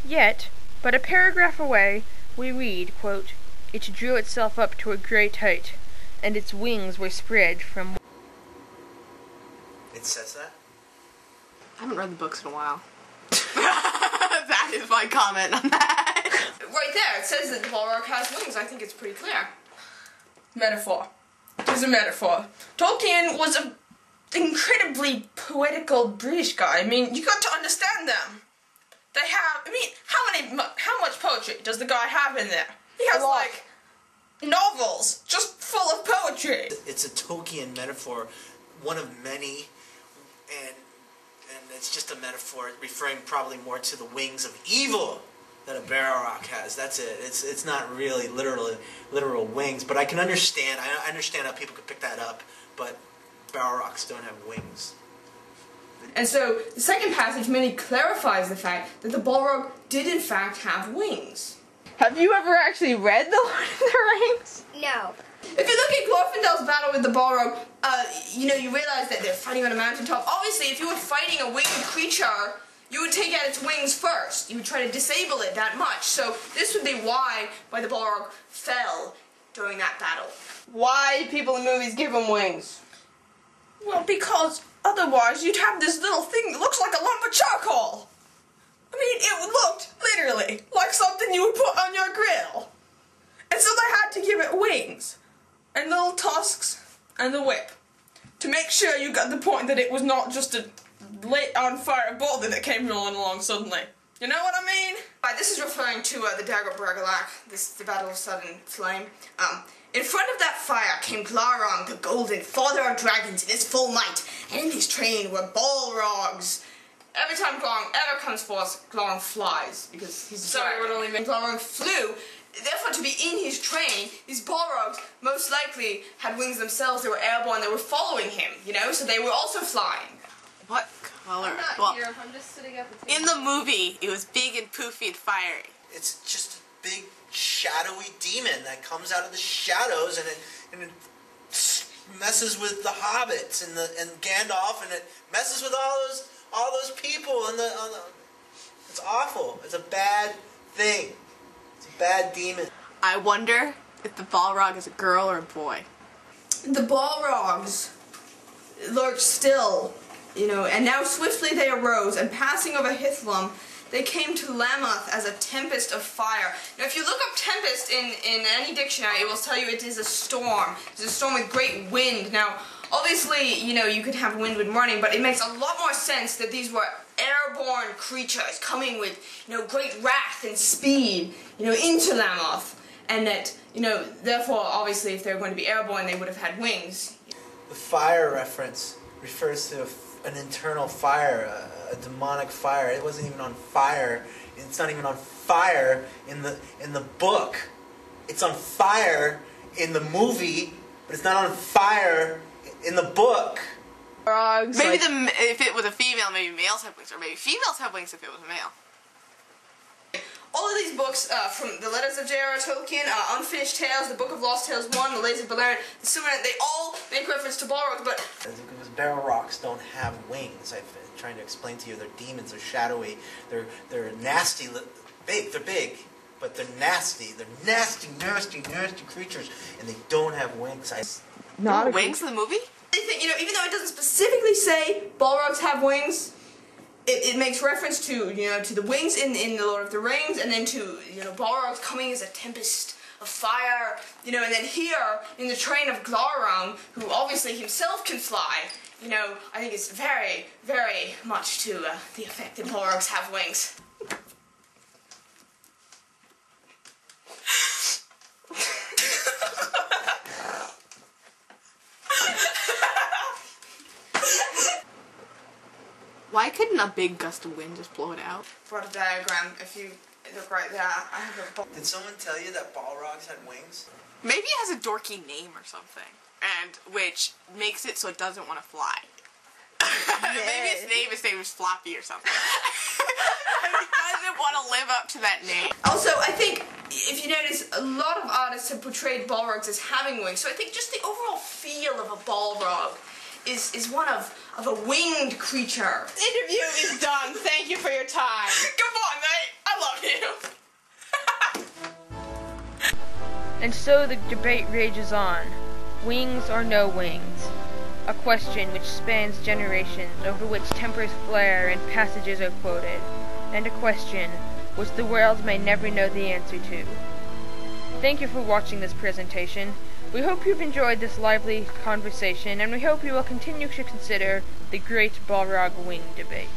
Yet, but a paragraph away, we read, quote, "It drew itself up to a great height, and its wings were spread from..." It says that? I haven't read the books in a while. That is my comment on that. Right there, it says that the Balrog has wings. I think it's pretty clear. Metaphor. It was a metaphor. Tolkien was an incredibly poetical British guy. I mean, you got to understand them. They have, I mean, how much poetry does the guy have in there? He has, like, novels just full of poetry. It's a Tolkien metaphor, one of many, and it's just a metaphor referring probably more to the wings of evil that a Balrog has. That's it. It's not really literal wings, but I can understand. I understand how people could pick that up, but Balrogs don't have wings. And so the second passage merely clarifies the fact that the Balrog did in fact have wings. Have you ever actually read The Lord of the Rings? No. If you look at Glorfindel's battle with the Balrog, you know, you realize that they're fighting on a mountaintop. Obviously, if you were fighting a winged creature, you would take out its wings first. You would try to disable it that much. So this would be why the Balrog fell during that battle. Why do people in movies give them wings? Well, because otherwise you'd have this little thing that looks like a lump of charcoal. I mean, it looked, literally, like something you would put on your grill. And so they had to give it wings, and little tusks, and the whip, to make sure you got the point that it was not just a lit on fire boulder that came rolling along suddenly. You know what I mean? This is referring to the Dagger Bragalak, the Battle of Sudden Flame. In front of that fire came Glaurung the Golden, father of dragons, in his full might, and in his train were Balrogs. Every time Glaurung ever comes forth, Glaurung flies, because he's a dragon. So when Glaurung flew, therefore to be in his train, these Balrogs most likely had wings themselves, they were airborne, they were following him, you know, so they were also flying. What color? I'm not Well, here. I'm just sitting at the table. in the movie, it was big and poofy and fiery. It's just a big shadowy demon that comes out of the shadows, and it messes with the hobbits and Gandalf, and it messes with all those people and it's awful. It's a bad thing. It's a bad demon. I wonder if the Balrog is a girl or a boy. The Balrogs lurked still, you know, and now swiftly they arose, and passing over Hithlum, they came to Lamoth as a tempest of fire. Now, if you look up tempest in any dictionary, it will tell you it is a storm. It's a storm with great wind. Now, obviously, you know, you could have wind with running, but it makes a lot more sense that these were airborne creatures coming with, you know, great wrath and speed, you know, into Lamoth. And that, you know, therefore, obviously, if they were going to be airborne, they would have had wings. The fire reference refers to an internal fire, a demonic fire. It wasn't even on fire. It's not even on fire in the book. It's on fire in the movie, but it's not on fire in the book. Maybe if it was a female, maybe males have wings, or maybe females have wings if it was a male. All of these books, from the Letters of J.R.R. Tolkien, Unfinished Tales, the Book of Lost Tales 1, The Lazy Balerion, the Silmarillion, they all make reference to Balrogs, but... Because Balrogs don't have wings. I'm trying to explain to you, they're demons, they're shadowy, they're nasty, big, they're big, but they're nasty. They're nasty, nasty, nasty creatures, and they don't have wings. Not wings in the movie? I think, you know, even though it doesn't specifically say Balrogs have wings, it makes reference to, you know, to the wings in The Lord of the Rings, and then to, you know, Balrogs coming as a tempest of fire, you know, and then here, in the train of Glaurung, who obviously himself can fly, you know, I think it's very, very much to the effect that Balrogs have wings. Why couldn't a big gust of wind just blow it out? Brought a diagram, if you look right there, I have a... Did someone tell you that Balrogs had wings? Maybe it has a dorky name or something, and which makes it so it doesn't want to fly. Maybe its name is Floppy or something. It doesn't want to live up to that name. Also, I think, if you notice, a lot of artists have portrayed Balrogs as having wings, so I think just the overall feel of a Balrog is one of a winged creature. Interview is done. Thank you for your time. Come on, mate. I love you. And so the debate rages on. Wings or no wings? A question which spans generations, over which tempers flare and passages are quoted, and a question which the world may never know the answer to. Thank you for watching this presentation. We hope you've enjoyed this lively conversation, and we hope you will continue to consider the Great Balrog Wing Debate.